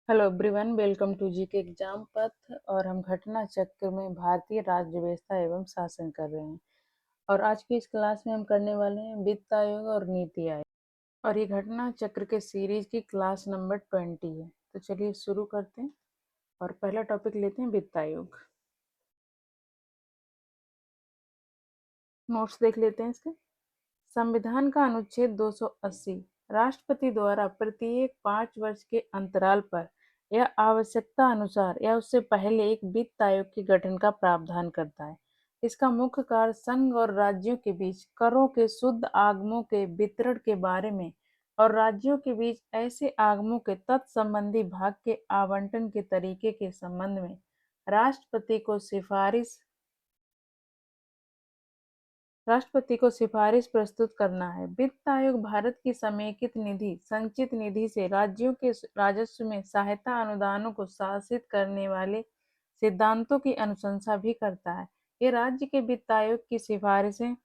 Hello everyone, welcome to GK exam पथ। और हम घटना चक्र में भारतीय राज्य व्यवस्था एवं शासन कर रहे हैं। और आज की इस क्लास में हम करने वाले हैं वित्त आयोग और नीति आयोग। और ये घटना चक्र के सीरीज की क्लास नंबर 20 है। तो चलिए शुरू करते हैं और पहला टॉपिक लेते हैं वित्त आयोग। नोट्स देख लेते हैं इसके। संविधान का अनुच्छेद 280 राष्ट्रपति द्वारा प्रत्येक 5 वर्ष के अंतराल पर या आवश्यकता अनुसार या उससे पहले एक वित्त आयोग के गठन का प्रावधान करता है। इसका मुख्य कार्य संघ और राज्यों के बीच करों के शुद्ध आगमों के वितरण के बारे में और राज्यों के बीच ऐसे आगमों के तत्संबंधी भाग के आवंटन के तरीके के संबंध में राष्ट्रपति को सिफारिश प्रस्तुत करना है। वित्त आयोग भारत की समेकित निधि संचित निधि से राज्यों के राजस्व में सहायता अनुदानों को शासित करने वाले सिद्धांतों की अनुशंसा भी करता है। ये राज्य के वित्त आयोग की सिफारिशें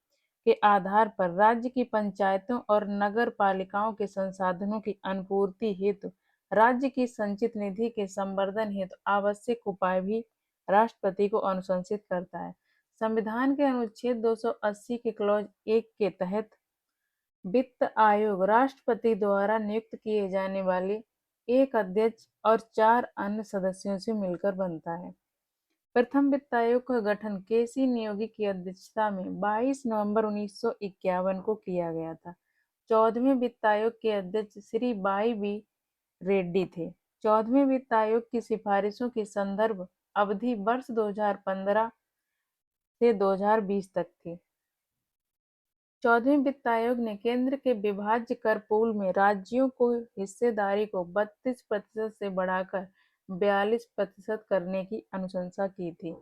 के आधार पर राज्य की पंचायतों और नगर पालिकाओं के संसाधनों की अनुपूर्ति हेतु राज्य की संचित निधि के संवर्धन हेतु आवश्यक उपाय भी राष्ट्रपति को अनुशंसित करता है। संविधान के अनुच्छेद 280 के क्लॉज 1 के तहत वित्त आयोग राष्ट्रपति द्वारा नियुक्त किए जाने वाले एक अध्यक्ष और 4 अन्य सदस्यों से मिलकर बनता है। प्रथम वित्त आयोग का गठन केसी नियोगी की अध्यक्षता में 22 नवंबर 1951 को किया गया था। 14वें वित्त आयोग के अध्यक्ष श्री वाई बी रेड्डी थे। 14वें वित्त आयोग की सिफारिशों की संदर्भ अवधि वर्ष 2015 से 2020 तक थी। 14वें वित्त आयोग ने केंद्र के विभाज्य कर पूल में राज्यों को हिस्सेदारी को 32% से बढ़ाकर 42% करने की अनुशंसा की थी।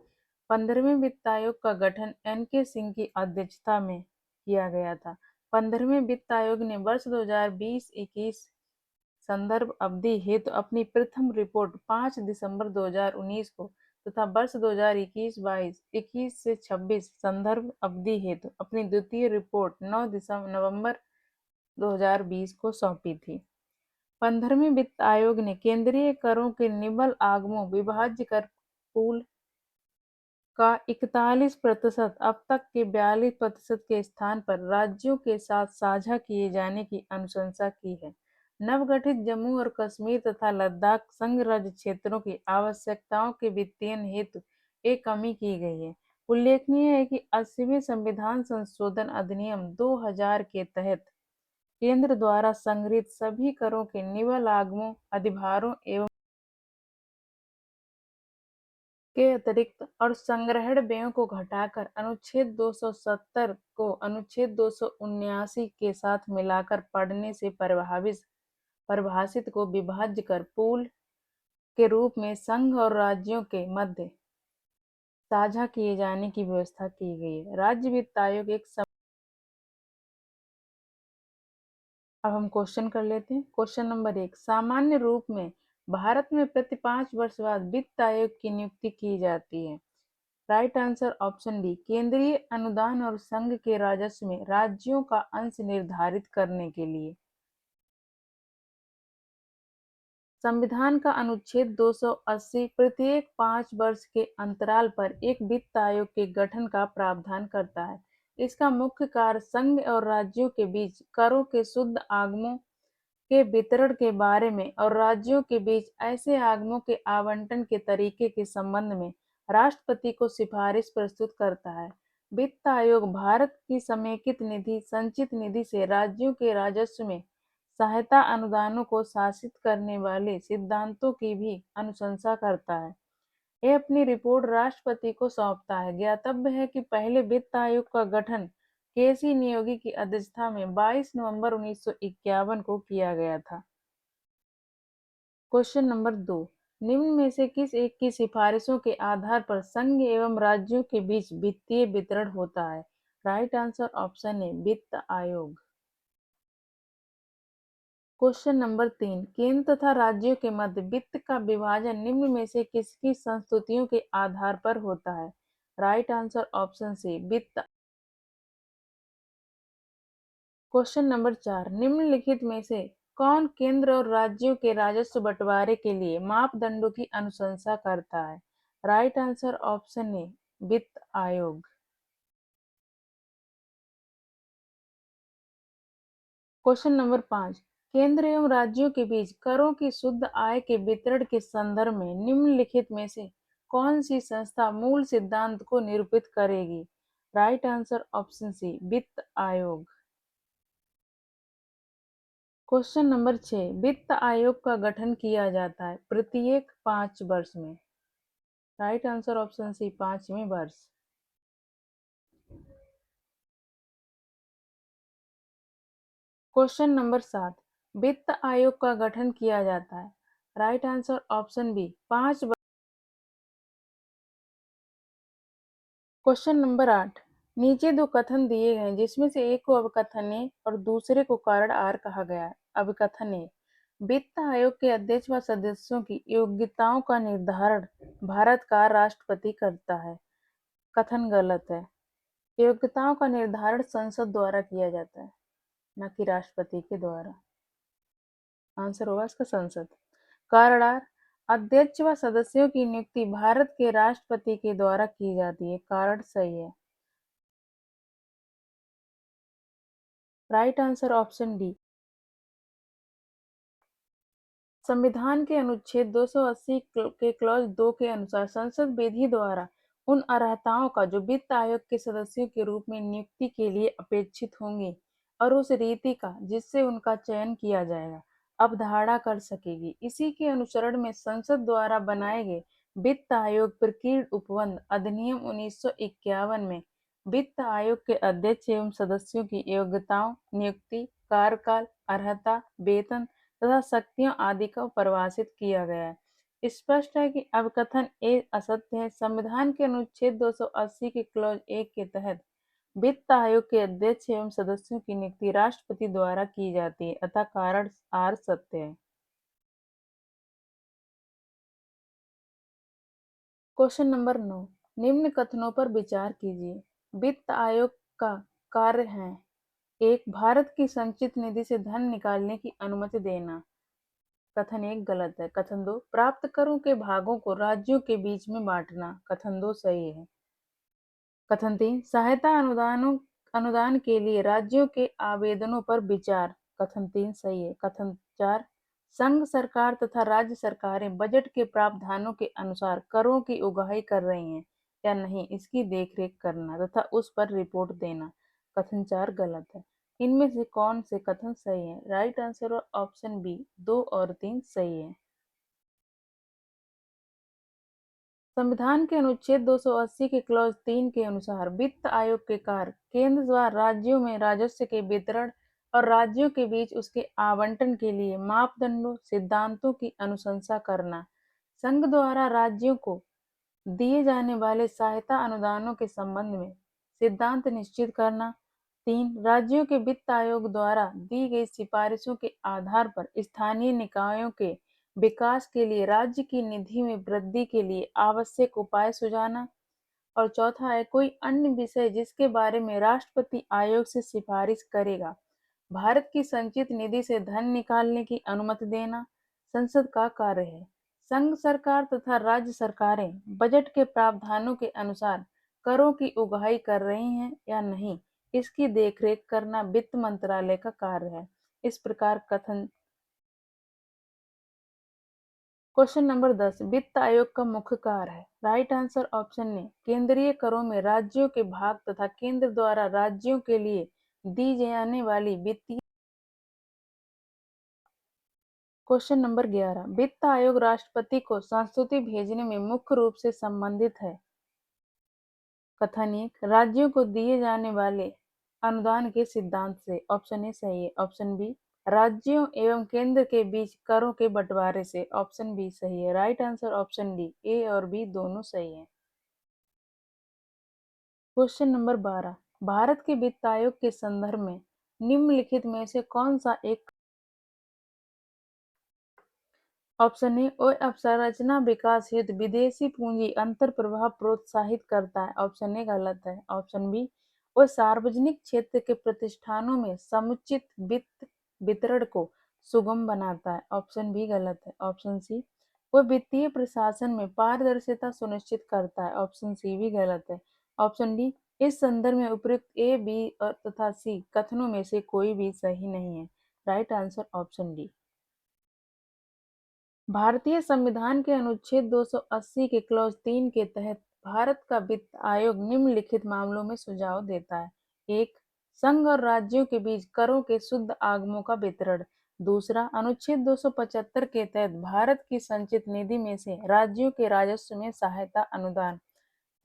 15वें वित्त आयोग का गठन एन के सिंह की अध्यक्षता में किया गया था। 15वें वित्त आयोग ने वर्ष 2020-21 संदर्भ अवधि हेतु अपनी प्रथम रिपोर्ट 5 दिसंबर 2019 को तथा वर्ष 2021-22, 21 से 26 संदर्भ अवधि हेतु अपनी द्वितीय रिपोर्ट 9 नवंबर 2020 को सौंपी थी। 15वें वित्त आयोग ने केंद्रीय करों के निबल आगमों विभाज्य कर पूल का 41% अब तक के 42% के स्थान पर राज्यों के साथ साझा किए जाने की अनुशंसा की है। नवगठित जम्मू और कश्मीर तथा लद्दाख संघ राज्य क्षेत्रों की आवश्यकताओं के वित्तीयन हेतु एक कमी की गई है। उल्लेखनीय है कि 80वें संविधान संशोधन अधिनियम 2000 के तहत केंद्र द्वारा संग्रहित सभी करों के निवल आगमों अधिभारों एवं के अतिरिक्त और संग्रहण व्ययों को घटाकर अनुच्छेद 270 को अनुच्छेद 279 के साथ मिलाकर पढ़ने से परिभाषित को विभाज्य कर पूल के रूप में संघ और राज्यों के मध्य साझा किए जाने की व्यवस्था की गई है। राज्य वित्त आयोग अब हम क्वेश्चन कर लेते हैं। क्वेश्चन नंबर 1, सामान्य रूप में भारत में प्रति 5 वर्ष बाद वित्त आयोग की नियुक्ति की जाती है। राइट आंसर ऑप्शन डी, केंद्रीय अनुदान और संघ के राजस्व में राज्यों का अंश निर्धारित करने के लिए। संविधान का अनुच्छेद 280 प्रत्येक 5 वर्ष के अंतराल पर एक वित्त आयोग के गठन का प्रावधान करता है। इसका मुख्य कार्य संघ और राज्यों के बीच करों के शुद्ध आगमों के वितरण के बारे में और राज्यों के बीच ऐसे आगमों के आवंटन के तरीके के संबंध में राष्ट्रपति को सिफारिश प्रस्तुत करता है। वित्त आयोग भारत की समेकित निधि संचित निधि से राज्यों के राजस्व में सहायता अनुदानों को शासित करने वाले सिद्धांतों की भी अनुशंसा करता है। यह अपनी रिपोर्ट राष्ट्रपति को सौंपता है। ज्ञातव्य है कि पहले वित्त आयोग का गठन केसी नियोगी की अध्यक्षता में 22 नवंबर 1951 को किया गया था। क्वेश्चन नंबर 2, निम्न में से किस एक की सिफारिशों के आधार पर संघ एवं राज्यों के बीच वित्तीय वितरण होता है? राइट आंसर ऑप्शन ए, वित्त आयोग। क्वेश्चन नंबर 3, केंद्र तथा राज्यों के मध्य वित्त का विभाजन निम्न में से किसकी संस्तुतियों के आधार पर होता है? राइट आंसर ऑप्शन सी, वित्त। क्वेश्चन नंबर 4, निम्नलिखित में से कौन केंद्र और राज्यों के राजस्व बंटवारे के लिए मापदंडों की अनुशंसा करता है? राइट आंसर ऑप्शन ए, वित्त आयोग। क्वेश्चन नंबर 5, केंद्र एवं राज्यों के बीच करों की शुद्ध आय के वितरण के संदर्भ में निम्नलिखित में से कौन सी संस्था मूल सिद्धांत को निरूपित करेगी? राइट आंसर ऑप्शन सी, वित्त आयोग। क्वेश्चन नंबर 6, वित्त आयोग का गठन किया जाता है प्रत्येक 5 वर्ष में? राइट आंसर ऑप्शन सी, 5वें वर्ष। क्वेश्चन नंबर 7, वित्त आयोग का गठन किया जाता है? राइट आंसर ऑप्शन बी, 5 वर्ष। क्वेश्चन नंबर 8, नीचे दो कथन दिए गए हैं जिसमें से एक को अवकथन ए और दूसरे को कारण आर कहा गया है। अवकथन ए, वित्त आयोग के अध्यक्ष व सदस्यों की योग्यताओं का निर्धारण भारत का राष्ट्रपति करता है। कथन गलत है। योग्यताओं का निर्धारण संसद द्वारा किया जाता है, न कि राष्ट्रपति के द्वारा। आंसर होगा इसका संसद। कारण, अध्यक्ष व सदस्यों की नियुक्ति भारत के राष्ट्रपति के द्वारा की जाती है। कारण सही है। Right answer option D. संविधान के अनुच्छेद 280 के क्लॉज 2 के अनुसार संसद विधि द्वारा उन अर्हताओं का जो वित्त आयोग के सदस्यों के रूप में नियुक्ति के लिए अपेक्षित होंगी और उस रीति का जिससे उनका चयन किया जाएगा अवधारणा कर सकेगी। इसी के अनुसरण में संसद द्वारा बनाए गए वित्त आयोग प्रकीर्ण उपबंध अधिनियम 1951 में वित्त आयोग के अध्यक्ष एवं सदस्यों की योग्यताओं, नियुक्ति, कार्यकाल, अर्हता, वेतन तथा शक्तियों आदि को परिभाषित किया गया है। स्पष्ट है कि अवकथन ए असत्य है। संविधान के अनुच्छेद 280 के क्लॉज 1 के तहत वित्त आयोग के अध्यक्ष एवं सदस्यों की नियुक्ति राष्ट्रपति द्वारा की जाती है, अतः कारण आर सत्य है। क्वेश्चन नंबर 9, निम्न कथनों पर विचार कीजिए। वित्त आयोग का कार्य है: एक, भारत की संचित निधि से धन निकालने की अनुमति देना। कथन एक गलत है। कथन दो, प्राप्त करों के भागों को राज्यों के बीच में बांटना। कथन दो सही है। कथन तीन, सहायता अनुदान के लिए राज्यों के आवेदनों पर विचार। कथन तीन सही है। कथन चार, संघ सरकार तथा राज्य सरकारें बजट के प्रावधानों के अनुसार करों की उगाही कर रही हैं या नहीं इसकी देखरेख करना तथा उस पर रिपोर्ट देना। कथन चार गलत है। इनमें से कौन से कथन सही है? राइट आंसर ऑप्शन बी, 2 और 3 सही है। संविधान के अनुच्छेद 280 के क्लॉज 3 के अनुसार वित्त आयोग के कार्य केंद्र व राज्यों में राजस्व के वितरण और राज्यों के बीच उसके आवंटन के लिए मापदंडों, सिद्धांतों की अनुशंसा करना, संघ द्वारा राज्यों को दिए जाने वाले सहायता अनुदानों के संबंध में सिद्धांत निश्चित करना, 3, राज्यों के वित्त आयोग द्वारा दी गई सिफारिशों के आधार पर स्थानीय निकायों के विकास के लिए राज्य की निधि में वृद्धि के लिए आवश्यक उपाय सुझाना, और चौथा है कोई अन्य विषय जिसके बारे में राष्ट्रपति आयोग से सिफारिश करेगा भारत की संचित निधि से धन निकालने की अनुमति देना संसद का कार्य है। संघ सरकार तथा राज्य सरकारें बजट के प्रावधानों के अनुसार करों की उगाही कर रही हैं या नहीं इसकी देखरेख करना वित्त मंत्रालय का कार्य है। इस प्रकार कथन। क्वेश्चन नंबर 10, वित्त आयोग का मुख्य कार्य है। राइट आंसर ऑप्शन ए, केंद्रीय करों में राज्यों के भाग तथा केंद्र द्वारा राज्यों के लिए दी जाने वाली वित्तीय। क्वेश्चन नंबर 11, वित्त आयोग राष्ट्रपति को संस्तुति भेजने में मुख्य रूप से संबंधित है। कथन एक, राज्यों को दिए जाने वाले अनुदान के सिद्धांत से। ऑप्शन ए सही है। ऑप्शन बी, राज्यों एवं केंद्र के बीच करों के बंटवारे से। ऑप्शन बी सही है। राइट आंसर ऑप्शन डी, ए और बी दोनों सही है। क्वेश्चन नंबर 12, भारत के वित्त आयोग के संदर्भ में निम्नलिखित में से कौन सा एक। ऑप्शन ए, अवसंरचना विकास हेतु विदेशी पूंजी अंतर प्रवाह प्रोत्साहित करता है। ऑप्शन ए गलत है। ऑप्शन बी, वो सार्वजनिक क्षेत्र के प्रतिष्ठानों में समुचित वित्त वितरण को सुगम बनाता है। ऑप्शन बी गलत है। ऑप्शन सी, वह वित्तीय प्रशासन में पारदर्शिता सुनिश्चित करता है। ऑप्शन सी भी गलत है। ऑप्शन डी, इस संदर्भ में उपयुक्त ए, बी और तथा सी कथनों में से कोई भी सही नहीं है। Right answer option D. भारतीय संविधान के अनुच्छेद 280 के क्लॉज 3 के तहत भारत का वित्त आयोग निम्नलिखित मामलों में सुझाव देता है। एक, संघ और राज्यों के बीच करों के शुद्ध आगमों का वितरण। दूसरा, अनुच्छेद 275 के तहत भारत की संचित निधि में से राज्यों के राजस्व में सहायता अनुदान।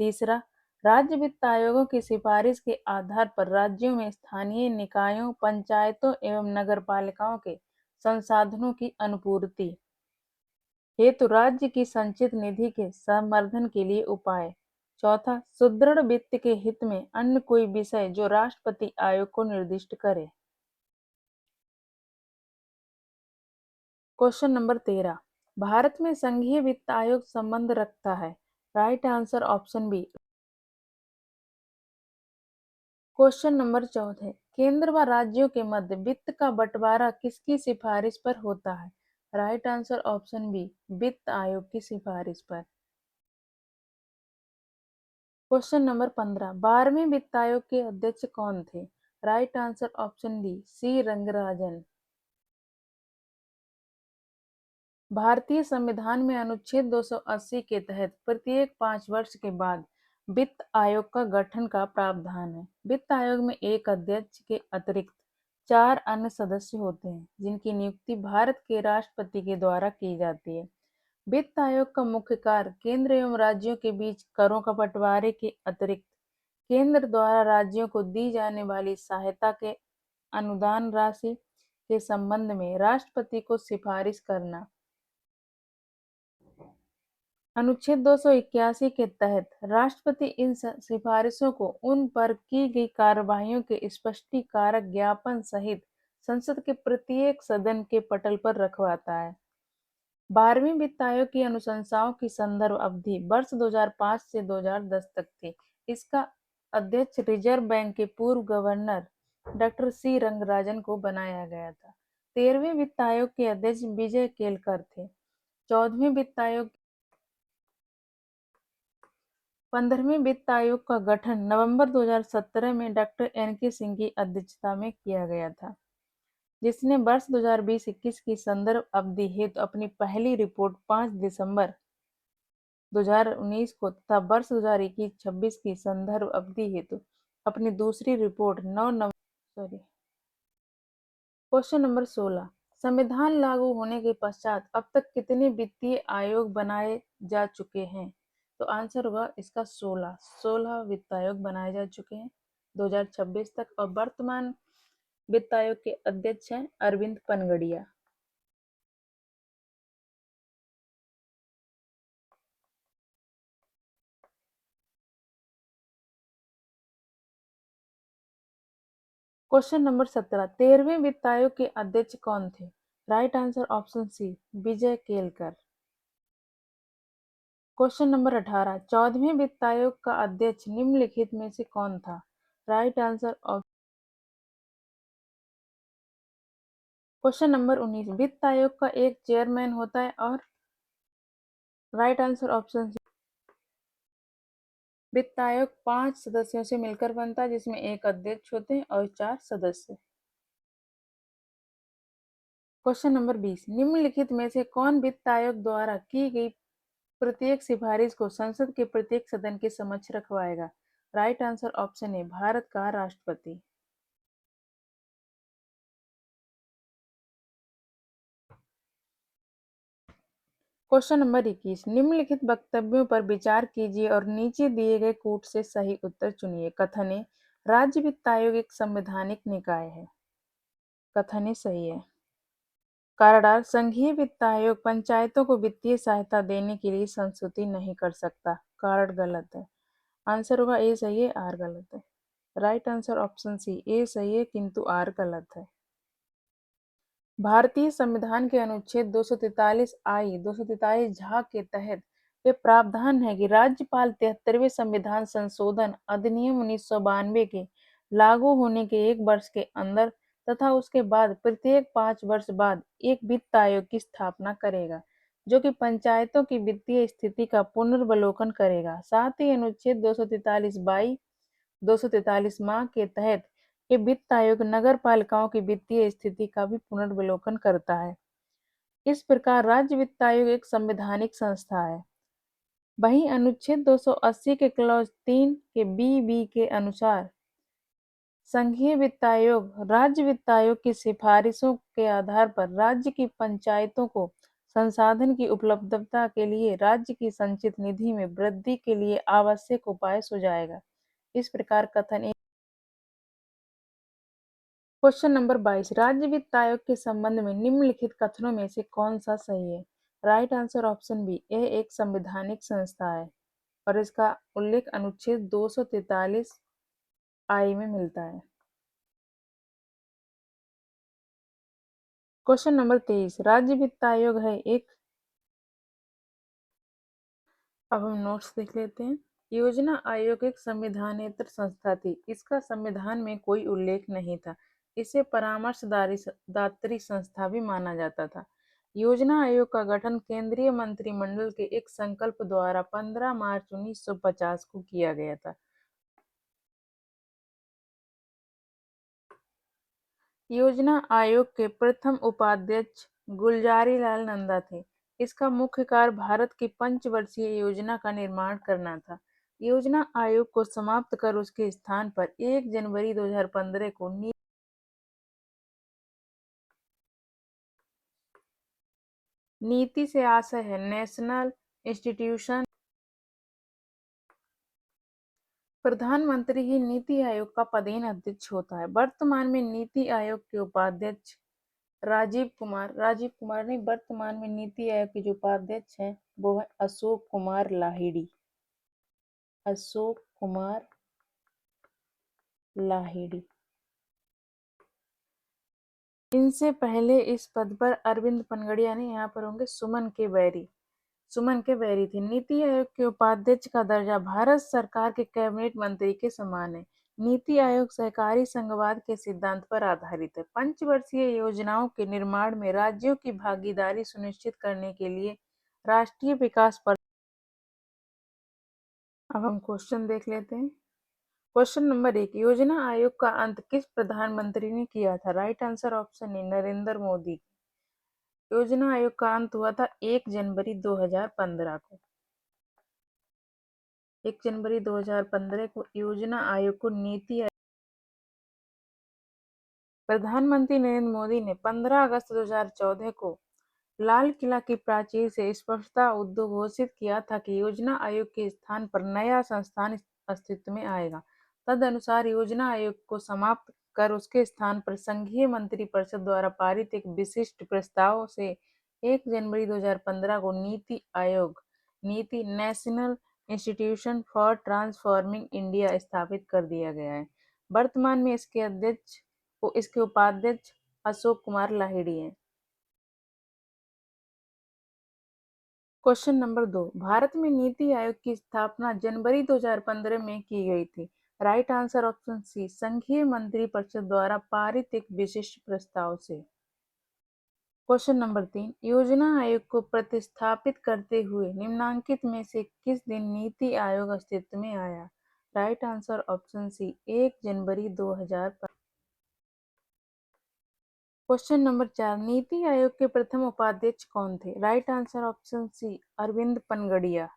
तीसरा, राज्य वित्त आयोगों की सिफारिश के आधार पर राज्यों में स्थानीय निकायों, पंचायतों एवं नगरपालिकाओं के संसाधनों की अनुपूर्ति हेतु राज्य की संचित निधि के संवर्धन के लिए उपाय। चौथा, सुदृढ़ वित्त के हित में अन्य कोई विषय जो राष्ट्रपति आयोग को निर्दिष्ट करे। क्वेश्चन नंबर 13, भारत में संघीय वित्त आयोग संबंध रखता है। Right answer option B. Question number 14, केंद्र व राज्यों के मध्य वित्त का बंटवारा किसकी सिफारिश पर होता है। राइट आंसर ऑप्शन बी, वित्त आयोग की सिफारिश पर। क्वेश्चन नंबर 15, 12वें वित्त आयोग के अध्यक्ष कौन थे। राइट आंसर ऑप्शन डी, सी रंगराजन। भारतीय संविधान में अनुच्छेद 280 के तहत प्रत्येक 5 वर्ष के बाद वित्त आयोग का गठन का प्रावधान है। वित्त आयोग में एक अध्यक्ष के अतिरिक्त 4 अन्य सदस्य होते हैं जिनकी नियुक्ति भारत के राष्ट्रपति के द्वारा की जाती है। वित्त आयोग का मुख्य कार्य केंद्र एवं राज्यों के बीच करों का बंटवारे के अतिरिक्त केंद्र द्वारा राज्यों को दी जाने वाली सहायता के अनुदान राशि के संबंध में राष्ट्रपति को सिफारिश करना। अनुच्छेद 281 के तहत राष्ट्रपति इन सिफारिशों को उन पर की गई कार्यवाहियों के स्पष्टीकारक ज्ञापन सहित संसद के प्रत्येक सदन के पटल पर रखवाता है। 12वें वित्त आयोग की अनुशंसाओं की संदर्भ अवधि वर्ष 2005 से 2010 तक थी। इसका अध्यक्ष रिजर्व बैंक के पूर्व गवर्नर डॉक्टर सी रंगराजन को बनाया गया था। 13वें वित्त आयोग के अध्यक्ष विजय केलकर थे। 14वें वित्त आयोग 15वें वित्त आयोग का गठन नवंबर 2017 में डॉक्टर एन के सिंह की अध्यक्षता में किया गया था, जिसने वर्ष 2020-21 की संदर्भ अवधि हेतु अपनी पहली रिपोर्ट 5 दिसंबर 2019 को तथा वर्ष 2021-26 की संदर्भ अवधि हेतु अपनी दूसरी रिपोर्ट 9 नवंबर। क्वेश्चन नंबर 16, संविधान लागू होने के पश्चात अब तक कितने वित्तीय आयोग बनाए जा चुके हैं। तो आंसर होगा इसका 16 वित्त आयोग बनाए जा चुके हैं 2026 तक, और वर्तमान वित्त आयोग के अध्यक्ष हैं अरविंद पनगड़िया। क्वेश्चन नंबर 17, 13वें वित्त आयोग के अध्यक्ष कौन थे। राइट आंसर ऑप्शन सी, विजय केलकर। क्वेश्चन नंबर 18, 14वें वित्त आयोग का अध्यक्ष निम्नलिखित में से कौन था। Right answer option. Question number 19, वित्त आयोग का एक चेयरमैन होता है और राइट आंसर ऑप्शन सी, वित्त आयोग 5 सदस्यों से मिलकर बनता है जिसमें एक अध्यक्ष होते हैं और 4 सदस्य। क्वेश्चन नंबर 20, निम्नलिखित में से कौन वित्त आयोग द्वारा की गई प्रत्येक सिफारिश को संसद के प्रत्येक सदन के समक्ष रखवाएगा। Right answer option A, Bharat का राष्ट्रपति। क्वेश्चन नंबर 21, निम्नलिखित वक्तव्यों पर विचार कीजिए और नीचे दिए गए कूट से सही उत्तर चुनिए। कथन ए, राज्य वित्त आयोग एक संवैधानिक निकाय है। कथन ए सही है। कारण, संघीय वित्त आयोग पंचायतों को वित्तीय सहायता देने के लिए संस्तुति नहीं कर सकता। कारण गलत है। आंसर होगा ए सही है, आर गलत है। राइट आंसर ऑप्शन सी, ए सही है किंतु आर गलत है। भारतीय संविधान के अनुच्छेद 243 आई 243 झा के तहत ये प्रावधान है कि राज्यपाल 73वें संविधान संशोधन अधिनियम 1992 के लागू होने के 1 वर्ष के अंदर तथा उसके बाद प्रत्येक 5 वर्ष बाद एक वित्त आयोग की स्थापना करेगा, जो कि पंचायतों की वित्तीय स्थिति का पुनर्वलोकन करेगा। साथ ही अनुच्छेद 243 बाई 243 माह के तहत ये वित्त आयोग नगर पालिकाओं की वित्तीय स्थिति का भी पुनर्वलोकन करता है। इस प्रकार राज्य वित्त आयोग एक संवैधानिक संस्था है। वहीं अनुच्छेद 280 के क्लॉज 3 के बी के अनुसार संघीय वित्त आयोग राज्य वित्त आयोग की सिफारिशों के आधार पर राज्य की पंचायतों को संसाधन की उपलब्धता के लिए राज्य की संचित निधि में वृद्धि के लिए आवश्यक उपाय सुझाएगा। इस प्रकार कथन। क्वेश्चन नंबर 22, राज्य वित्त आयोग के संबंध में निम्नलिखित कथनों में से कौन सा सही है? राइट आंसर ऑप्शन बी, यह एक संवैधानिक संस्था है और इसका उल्लेख अनुच्छेद 243 आई में मिलता है। क्वेश्चन नंबर 23, राज्य वित्त आयोग है एक। अब हम नोट्स देख लेते हैं। योजना आयोग एक संविधानेतर संस्था थी। इसका संविधान में कोई उल्लेख नहीं था। इसे परामर्शदात्री संस्था भी माना जाता था। योजना आयोग का गठन केंद्रीय मंत्रिमंडल के एक संकल्प द्वारा 15 मार्च 1950 को किया गया था। योजना आयोग के प्रथम उपाध्यक्ष गुलजारी लाल नंदा थे। इसका मुख्य कार्य भारत की पंचवर्षीय योजना का निर्माण करना था। योजना आयोग को समाप्त कर उसके स्थान पर 1 जनवरी 2015 को नीति से आशय है नेशनल इंस्टीट्यूशन। प्रधानमंत्री ही नीति आयोग का पदेन अध्यक्ष होता है। वर्तमान में नीति आयोग के उपाध्यक्ष राजीव कुमार नहीं, वर्तमान में नीति आयोग के जो उपाध्यक्ष हैं वो है अशोक कुमार लाहिड़ी। अशोक कुमार लाहिड़ी। इनसे पहले इस पद पर अरविंद पनगड़िया नहीं, यहाँ पर होंगे सुमन के बैरी थे। नीति आयोग के उपाध्यक्ष का दर्जा भारत सरकार के कैबिनेट मंत्री के समान है। नीति आयोग सहकारी संघवाद के सिद्धांत पर आधारित है। पंचवर्षीय योजनाओं के निर्माण में राज्यों की भागीदारी सुनिश्चित करने के लिए राष्ट्रीय विकास पर। अब हम क्वेश्चन देख लेते हैं। क्वेश्चन नंबर 1, योजना आयोग का अंत किस प्रधानमंत्री ने किया था? राइट आंसर ऑप्शन ए, नरेंद्र मोदी। योजना आयोग का अंत हुआ था 1 जनवरी 2015 को। 1 जनवरी 2015 को योजना आयोग को नीति आयोग। प्रधानमंत्री नरेंद्र मोदी ने 15 अगस्त 2014 को लाल किला की प्राचीर से स्पष्टता उद्घोषित किया था कि योजना आयोग के स्थान पर नया संस्थान अस्तित्व में आएगा। तदनुसार योजना आयोग को समाप्त कर उसके स्थान पर संघीय मंत्रिपरिषद द्वारा पारित एक विशिष्ट प्रस्ताव से 1 जनवरी 2015 को NITI Aayog NITI national institution for transforming India स्थापित कर दिया गया है। वर्तमान में इसके उपाध्यक्ष अशोक कुमार लाहिड़ी हैं। क्वेश्चन नंबर 2, भारत में नीति आयोग की स्थापना जनवरी 2015 में की गई थी। राइट आंसर ऑप्शन सी, संघीय मंत्रिपरिषद द्वारा पारित एक विशिष्ट प्रस्ताव से। क्वेश्चन नंबर 3, योजना आयोग को प्रतिस्थापित करते हुए निम्नांकित में से किस दिन नीति आयोग अस्तित्व में आया? राइट आंसर ऑप्शन सी, 1 जनवरी 2015। क्वेश्चन नंबर 4, नीति आयोग के प्रथम उपाध्यक्ष कौन थे? Right answer option C, Arvind Panagariya.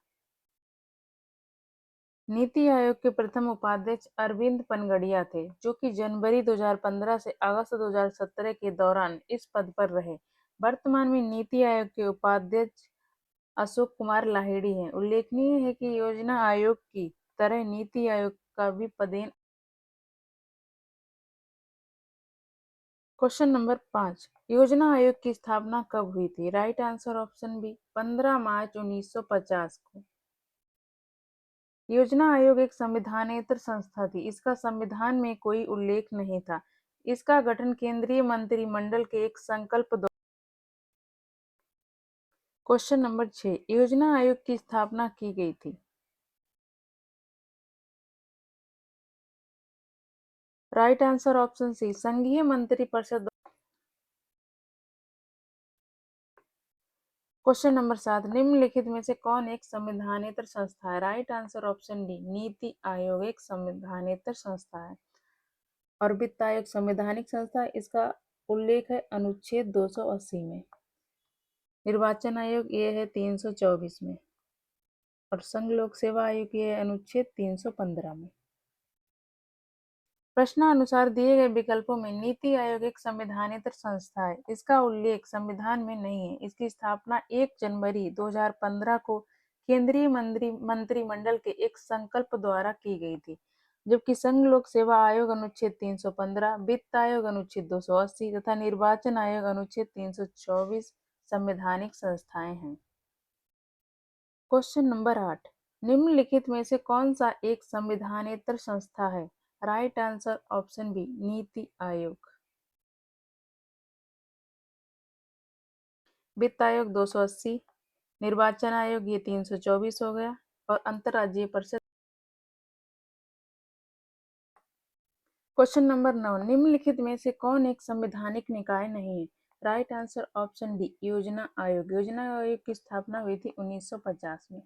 NITI Aayog के प्रथम उपाध्यक्ष अरविंद पनगड़िया थे, जो कि जनवरी 2015 से अगस्त 2017 के दौरान इस पद पर रहे। वर्तमान में नीति आयोग के उपाध्यक्ष अशोक कुमार लाहिड़ी हैं। उल्लेखनीय है कि योजना आयोग की तरह नीति आयोग का भी पदेन। क्वेश्चन नंबर 5, योजना आयोग की स्थापना कब हुई थी? राइट आंसर ऑप्शन बी, 15 मार्च 1950 को। योजना आयोग एक संविधानेतर संस्था थी। इसका संविधान में कोई उल्लेख नहीं था। इसका गठन केंद्रीय मंत्रिमंडल के एक संकल्प द्वारा। क्वेश्चन नंबर 6, योजना आयोग की स्थापना की गई थी। राइट आंसर ऑप्शन सी, संघीय मंत्रिपरिषद। क्वेश्चन नंबर 7, निम्नलिखित में से कौन एक संविधानेतर संस्था है? Right answer option D, NITI Aayog एक संविधानेतर संस्था है। और वित्त आयोग संवैधानिक संस्था है, इसका उल्लेख है अनुच्छेद 280 में। निर्वाचन आयोग ये है 324 में। और संघ लोक सेवा आयोग ये है अनुच्छेद 315 में। प्रश्नानुसार दिए गए विकल्पों में नीति आयोग एक संवैधानेतर संस्था है, इसका उल्लेख संविधान में नहीं है। इसकी स्थापना 1 जनवरी 2015 को केंद्रीय मंत्रिमंडल के एक संकल्प द्वारा की गई थी, जबकि संघ लोक सेवा आयोग अनुच्छेद 315, वित्त आयोग अनुच्छेद 280 तथा निर्वाचन आयोग अनुच्छेद 324 संवैधानिक संस्थाएं हैं। क्वेश्चन नंबर 8, निम्नलिखित में से कौन सा एक संविधानेतर संस्था है? Right answer option B, NITI Aayog. वित्त आयोग 280, निर्वाचन आयोग ये 324 हो गया, और अंतर्राज्यीय परिषद। क्वेश्चन नंबर 9, निम्नलिखित में से कौन एक संवैधानिक निकाय नहीं है? राइट आंसर ऑप्शन डी, योजना आयोग। योजना आयोग की स्थापना हुई थी 1950 में।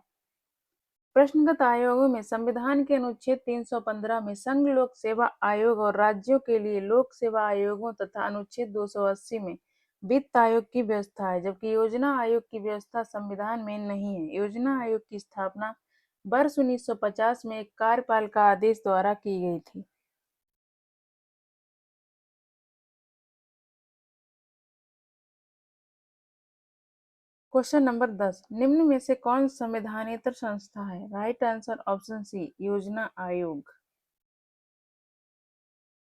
प्रश्नगत आयोगों में संविधान के अनुच्छेद 315 में संघ लोक सेवा आयोग और राज्यों के लिए लोक सेवा आयोगों तथा अनुच्छेद 280 में वित्त आयोग की व्यवस्था है, जबकि योजना आयोग की व्यवस्था संविधान में नहीं है। योजना आयोग की स्थापना वर्ष 1950 में एक कार्यपालिका आदेश द्वारा की गई थी। क्वेश्चन नंबर 10, निम्न में से कौन संवैधानेतर संस्था है? राइट आंसर ऑप्शन सी, योजना आयोग।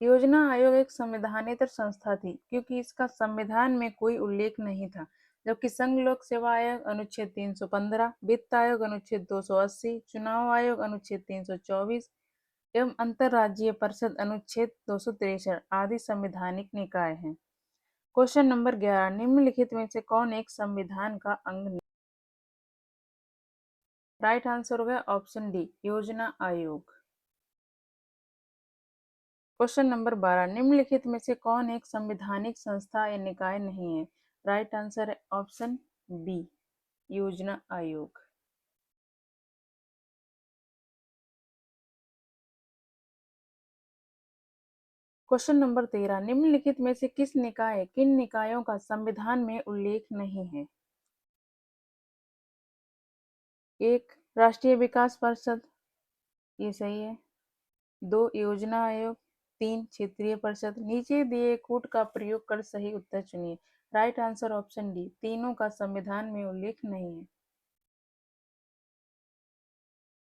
योजना आयोग एक संवैधानेतर संस्था थी क्योंकि इसका संविधान में कोई उल्लेख नहीं था, जबकि संघ लोक सेवा आयोग अनुच्छेद 315, वित्त आयोग अनुच्छेद 280, चुनाव आयोग अनुच्छेद 324 एवं अंतर्राज्यीय परिषद अनुच्छेद 263 आदि संवैधानिक निकाय हैं। क्वेश्चन नंबर 11, निम्नलिखित में से कौन एक संविधान का अंग नहीं? राइट आंसर होगा ऑप्शन डी, योजना आयोग। क्वेश्चन नंबर 12, निम्नलिखित में से कौन एक संवैधानिक संस्था या निकाय नहीं है? राइट आंसर है ऑप्शन बी, योजना आयोग। क्वेश्चन नंबर 13, निम्नलिखित में से किन निकायों का संविधान में उल्लेख नहीं है? 1, राष्ट्रीय विकास परिषद, ये सही है। 2, योजना आयोग। 3, क्षेत्रीय परिषद। नीचे दिए कूट का प्रयोग कर सही उत्तर चुनिए। राइट आंसर ऑप्शन डी, तीनों का संविधान में उल्लेख नहीं है।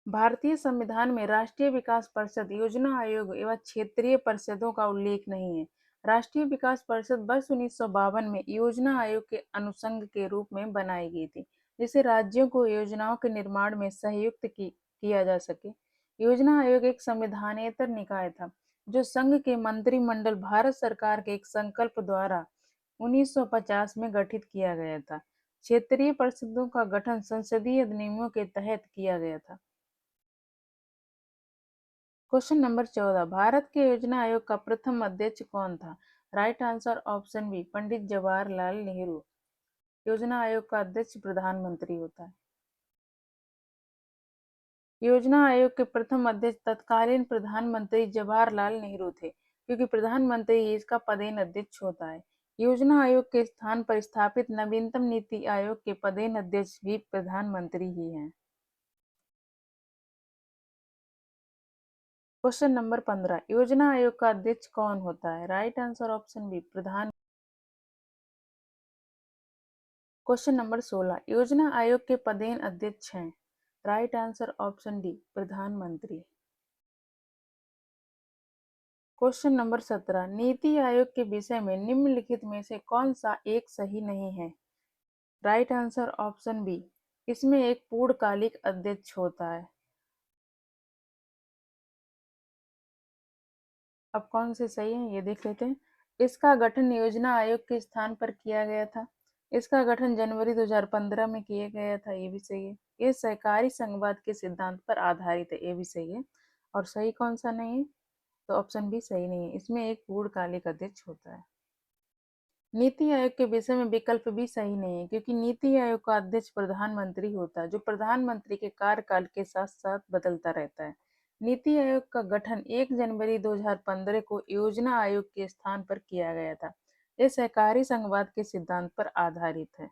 भारतीय संविधान में राष्ट्रीय विकास परिषद, योजना आयोग एवं क्षेत्रीय परिषदों का उल्लेख नहीं है। राष्ट्रीय विकास परिषद वर्ष 1952 में योजना आयोग के अनुषंग के रूप में बनाई गई थी, जिससे राज्यों को योजनाओं के निर्माण में सहयुक्त किया जा सके। योजना आयोग एक संविधानेतर निकाय था जो संघ के मंत्रिमंडल भारत सरकार के एक संकल्प द्वारा 1950 में गठित किया गया था। क्षेत्रीय परिषदों का गठन संसदीय अधिनियमों के तहत किया गया था। क्वेश्चन नंबर 14, भारत के योजना आयोग का प्रथम अध्यक्ष कौन था? Right answer option B, Pandit Jawaharlal Nehru. योजना आयोग का अध्यक्ष प्रधानमंत्री होता है। योजना आयोग के प्रथम अध्यक्ष तत्कालीन प्रधानमंत्री जवाहरलाल नेहरू थे, क्योंकि प्रधानमंत्री ही इसका पदेन अध्यक्ष होता है। योजना आयोग के स्थान पर स्थापित नवीनतम नीति आयोग के पदेन अध्यक्ष भी प्रधानमंत्री ही हैं। क्वेश्चन नंबर 15, योजना आयोग का अध्यक्ष कौन होता है? राइट आंसर ऑप्शन बी, प्रधान। क्वेश्चन नंबर 16, योजना आयोग के पदेन अध्यक्ष हैं? राइट आंसर ऑप्शन डी, प्रधानमंत्री। क्वेश्चन नंबर 17, नीति आयोग के विषय में निम्नलिखित में से कौन सा एक सही नहीं है? राइट आंसर ऑप्शन बी, इसमें एक पूर्णकालिक अध्यक्ष होता है। अब कौन से सही है ये देख लेते हैं। इसका गठन योजना आयोग के स्थान पर किया गया था। इसका गठन जनवरी 2015 में किया गया था, ये भी सही है। ये सहकारी संघवाद के सिद्धांत पर आधारित है, ये भी सही है। और सही कौन सा नहीं है? तो ऑप्शन बी सही नहीं है, इसमें एक पूर्णकालिक अध्यक्ष होता है। नीति आयोग के विषय में विकल्प भी सही नहीं है, क्योंकि नीति आयोग का अध्यक्ष प्रधानमंत्री होता है, जो प्रधानमंत्री के कार्यकाल के साथ साथ बदलता रहता है। नीति आयोग का गठन 1 जनवरी 2015 को योजना आयोग के स्थान पर किया गया था। यह सहकारी संघवाद के सिद्धांत पर आधारित है।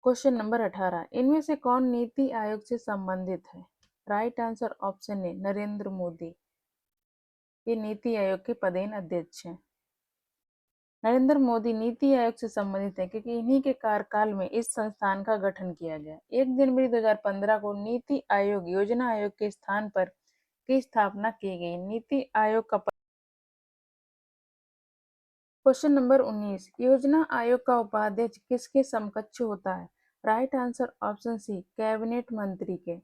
क्वेश्चन नंबर 18, इनमें से कौन नीति आयोग से संबंधित है? राइट आंसर ऑप्शन ए, नरेंद्र मोदी। ये नीति आयोग के पदेन अध्यक्ष हैं। नरेंद्र मोदी नीति आयोग से संबंधित है, क्योंकि इन्हीं के कार्यकाल में इस संस्थान का गठन किया गया। 1 जनवरी 2015 को नीति आयोग योजना आयोग के स्थान पर की स्थापना की गई। नीति आयोग का क्वेश्चन नंबर 19, योजना आयोग का उपाध्यक्ष किसके समकक्ष होता है? Right answer option C, cabinet मंत्री के।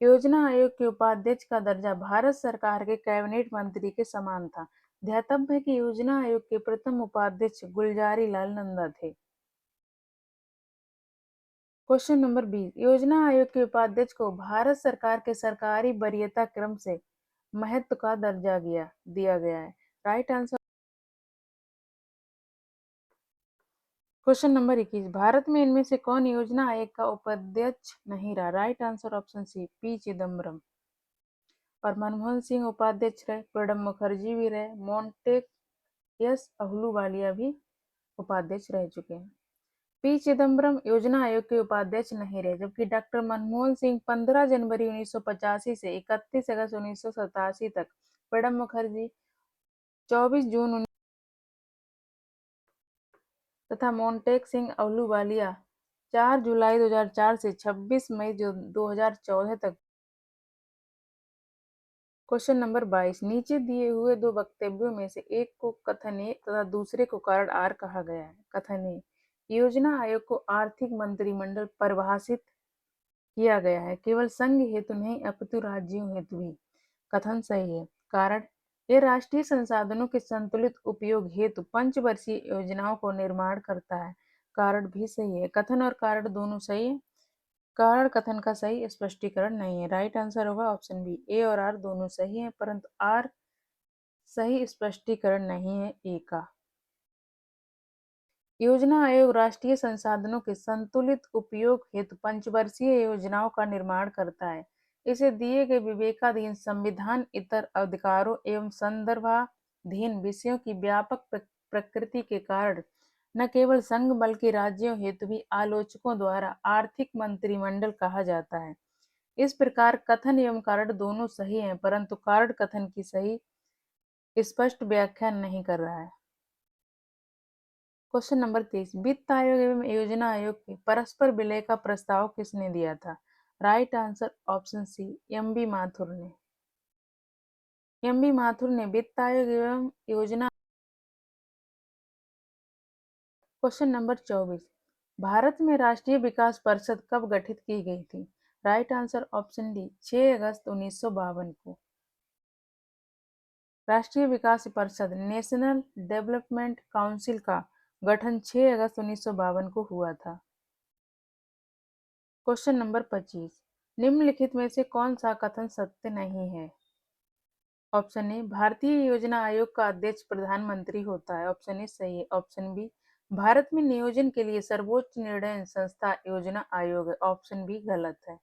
योजना आयोग के उपाध्यक्ष का दर्जा भारत सरकार के कैबिनेट मंत्री के समान था। ध्यातव्य है कि योजना आयोग के प्रथम उपाध्यक्ष गुलजारी लाल नंदा थे। क्वेश्चन नंबर 20, योजना आयोग के उपाध्यक्ष को भारत सरकार के सरकारी वरीयता क्रम से महत्व का दर्जा दिया गया है। Right answer. Question number 21, Bharat में इनमें से कौन योजना आयोग का उपाध्यक्ष नहीं रहा? Right answer option C, P Chidambaram. और मनमोहन सिंह उपाध्यक्ष रहे, प्रणब मुखर्जी भी रहे, मोंटेक अहलूवालिया भी उपाध्यक्ष रह चुके हैं। पी चिदम्बरम योजना आयोग के उपाध्यक्ष नहीं रहे, जबकि डॉक्टर मनमोहन सिंह 15 जनवरी 1985 से 31 अगस्त 1987 तक, प्रणब मुखर्जी 24 जून तथा मोंटेक सिंह अहलूवालिया 4 जुलाई 2004 से 26 मई 2014 तक। क्वेश्चन नंबर 22, नीचे दिए हुए दो वक्तव्यों में से एक को कथन ए तथा दूसरे को कारण आर कहा गया है। कथन ए, योजना आयोग को आर्थिक मंत्रिमंडल परिभाषित किया गया है, केवल संघ हेतु नहीं अपितु राज्यों हेतु भी। कथन सही है। कारण, यह राष्ट्रीय संसाधनों के संतुलित उपयोग हेतु पंचवर्षीय योजनाओं को निर्माण करता है। कारण भी सही है। कथन और कारण दोनों सही है। कारण कथन का सही स्पष्टीकरण नहीं है। राइट आंसर होगा ऑप्शन बी, ए और आर दोनों सही है, परंतु आर सही स्पष्टीकरण नहीं है ए का। योजना आयोग राष्ट्रीय संसाधनों के संतुलित उपयोग हेतु पंचवर्षीय योजनाओं का निर्माण करता है। इसे दिए गए विवेकाधीन संविधान इतर अधिकारों एवं संदर्भाधीन विषयों की व्यापक प्रकृति के कारण न केवल संघ बल्कि राज्यों हेतु भी आलोचकों द्वारा आर्थिक मंत्रिमंडल कहा जाता है। इस प्रकार कथन एवं कारण दोनों सही हैं, परंतु कारण कथन की सही स्पष्ट व्याख्या नहीं कर रहा है। क्वेश्चन नंबर 23, वित्त आयोग एवं योजना आयोग के परस्पर विलय का प्रस्ताव किसने दिया था? Right answer option C, M B Mathur ने। एम बी माथुर ने वित्त आयोग एवं योजना। क्वेश्चन नंबर 24, भारत में राष्ट्रीय विकास परिषद कब गठित की गई थी? राइट आंसर ऑप्शन डी, 6 अगस्त 1952 को। राष्ट्रीय विकास परिषद नेशनल डेवलपमेंट काउंसिल का गठन 6 अगस्त 1952 को हुआ था। क्वेश्चन नंबर 25, निम्नलिखित में से कौन सा कथन सत्य नहीं है? ऑप्शन ए, भारतीय योजना आयोग का अध्यक्ष प्रधानमंत्री होता है। ऑप्शन ए सही है। ऑप्शन बी, भारत में नियोजन के लिए सर्वोच्च निर्णय संस्था योजना आयोग है। ऑप्शन बी गलत है।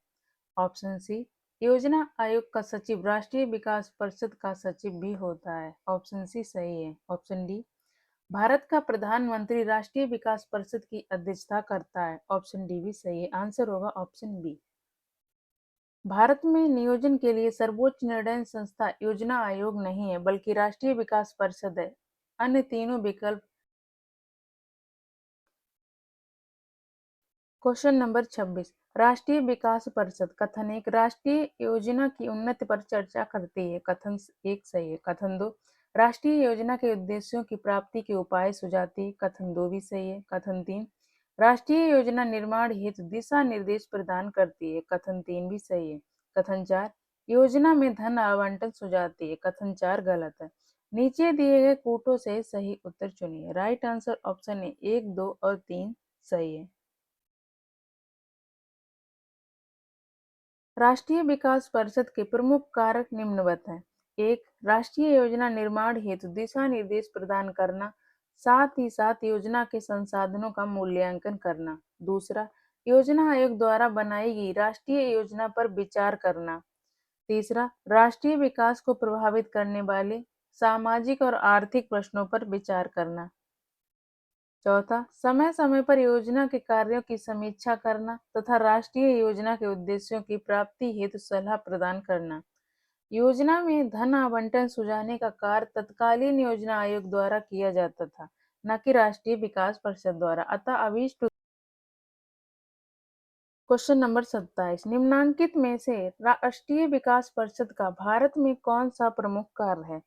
ऑप्शन सी, योजना आयोग का सचिव राष्ट्रीय विकास परिषद का सचिव भी होता है। ऑप्शन सी सही है। ऑप्शन डी, भारत का प्रधानमंत्री राष्ट्रीय विकास परिषद की अध्यक्षता करता है। ऑप्शन डी भी सही है। आंसर होगा ऑप्शन बी। भारत में नियोजन के लिए सर्वोच्च निर्णय संस्था योजना आयोग नहीं है, बल्कि राष्ट्रीय विकास परिषद है। अन्य तीनों विकल्प। क्वेश्चन नंबर 26, राष्ट्रीय विकास परिषद कथन एक, राष्ट्रीय योजना की उन्नति पर चर्चा करती है। कथन एक सही है। कथन दो, राष्ट्रीय योजना के उद्देश्यों की प्राप्ति के उपाय सुझाती है। कथन दो भी सही है। कथन तीन, राष्ट्रीय योजना निर्माण हेतु दिशा निर्देश प्रदान करती है। कथन तीन भी सही है। कथन चार, योजना में धन आवंटन सुझाती है। कथन चार गलत है। नीचे दिए गए कूटों से सही उत्तर चुनिए। राइट आंसर ऑप्शन ए, एक, दो और तीन सही है। राष्ट्रीय विकास परिषद के प्रमुख कारक निम्नवत हैं। एक, राष्ट्रीय योजना निर्माण हेतु दिशा निर्देश प्रदान करना, साथ ही साथ योजना के संसाधनों का मूल्यांकन करना। दूसरा, योजना आयोग द्वारा बनाई गई राष्ट्रीय योजना पर विचार करना। तीसरा, राष्ट्रीय विकास को प्रभावित करने वाले सामाजिक और आर्थिक प्रश्नों पर विचार करना। चौथा, समय समय पर योजना के कार्यों की समीक्षा करना तथा राष्ट्रीय योजना के उद्देश्यों की प्राप्ति हेतु सलाह प्रदान करना। योजना में धन आवंटन सुझाने का कार्य तत्कालीन योजना आयोग द्वारा किया जाता था, न कि राष्ट्रीय विकास परिषद द्वारा। अतः अभीष्ट क्वेश्चन नंबर 27, निम्नांकित में से राष्ट्रीय विकास परिषद का भारत में कौन सा प्रमुख कार्य है?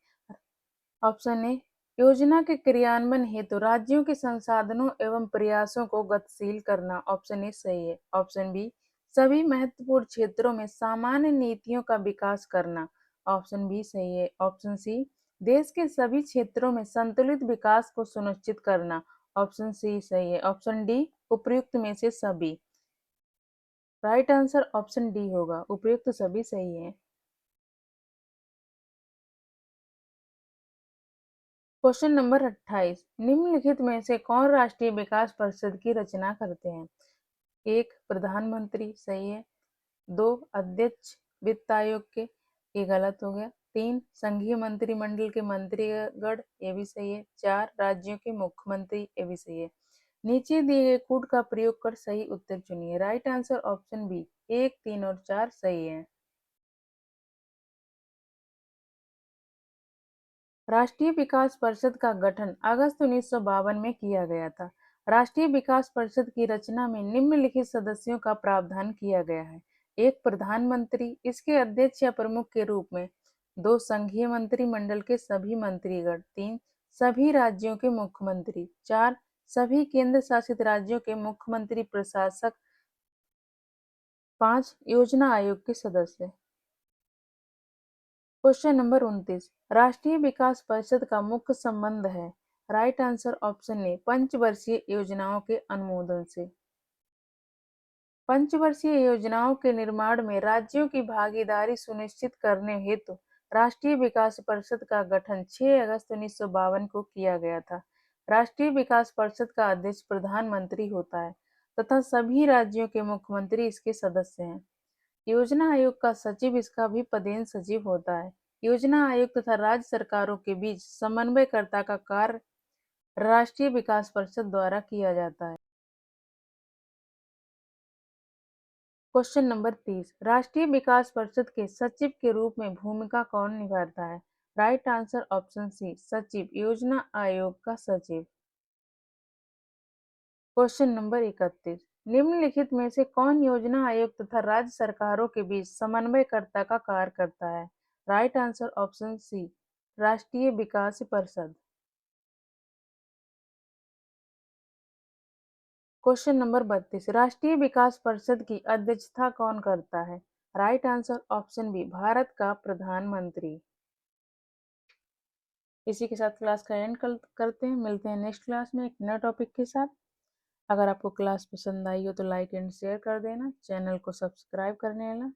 ऑप्शन ए, योजना के क्रियान्वयन हेतु राज्यों के संसाधनों एवं प्रयासों को गतिशील करना। ऑप्शन ए सही है। ऑप्शन बी, सभी महत्वपूर्ण क्षेत्रों में सामान्य नीतियों का विकास करना। ऑप्शन बी सही है। ऑप्शन सी, देश के सभी क्षेत्रों में संतुलित विकास को सुनिश्चित करना। ऑप्शन सी सही है। ऑप्शन डी, उपयुक्त में से सभी। राइट आंसर ऑप्शन डी होगा, उपयुक्त सभी सही है। क्वेश्चन नंबर 28, निम्नलिखित में से कौन राष्ट्रीय विकास परिषद की रचना करते हैं? एक, प्रधानमंत्री सही है। दो, अध्यक्ष वित्त आयोग के, ये गलत हो गया। तीन, संघीय मंत्रिमंडल के मंत्रीगण, ये भी सही है। चार, राज्यों के मुख्यमंत्री, ये भी सही है। नीचे दिए गए कोड का प्रयोग कर सही उत्तर चुनिए। राइट आंसर ऑप्शन बी, एक, तीन और चार सही है। राष्ट्रीय विकास परिषद का गठन अगस्त 1952 में किया गया था। राष्ट्रीय विकास परिषद की रचना में निम्नलिखित सदस्यों का प्रावधान किया गया है। एक, प्रधानमंत्री, इसके अध्यक्ष या प्रमुख के रूप में। दो, संघीय मंत्रिमंडल के सभी मंत्रीगण। तीन, सभी राज्यों के मुख्यमंत्री। चार, सभी केंद्र शासित राज्यों के मुख्यमंत्री प्रशासक। पांच, योजना आयोग के सदस्य। क्वेश्चन नंबर 29, राष्ट्रीय विकास परिषद का मुख्य संबंध है। राइट आंसर ऑप्शन ए, पंचवर्षीय योजनाओं के अनुमोदन से। पंचवर्षीय योजनाओं के निर्माण में राज्यों की भागीदारी सुनिश्चित करने हेतु राष्ट्रीय विकास परिषद का गठन 6 अगस्त 1952 को किया गया था। राष्ट्रीय विकास परिषद का अध्यक्ष प्रधानमंत्री होता है तथा सभी राज्यों के मुख्यमंत्री इसके सदस्य हैं। योजना आयोग का सचिव इसका भी पदेन सचिव होता है। योजना आयोग तथा राज्य सरकारों के बीच समन्वयकर्ता का कार्य राष्ट्रीय विकास परिषद द्वारा किया जाता है। क्वेश्चन नंबर 30, राष्ट्रीय विकास परिषद के सचिव के रूप में भूमिका कौन निभाता है? राइट आंसर ऑप्शन सी, सचिव, योजना आयोग का सचिव। क्वेश्चन नंबर 31, निम्नलिखित में से कौन योजना आयोग तथा राज्य सरकारों के बीच समन्वयकर्ता का कार्य करता है? राइट आंसर ऑप्शन सी, राष्ट्रीय विकास परिषद। क्वेश्चन नंबर 32, राष्ट्रीय विकास परिषद की अध्यक्षता कौन करता है? Right answer option B, Bharat का प्रधानमंत्री। इसी के साथ क्लास का एंड करते हैं। मिलते हैं नेक्स्ट क्लास में एक नए टॉपिक के साथ। अगर आपको क्लास पसंद आई हो तो लाइक एंड शेयर कर देना, चैनल को सब्सक्राइब करने लेना।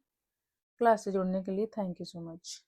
क्लास से जुड़ने के लिए थैंक यू सो मच।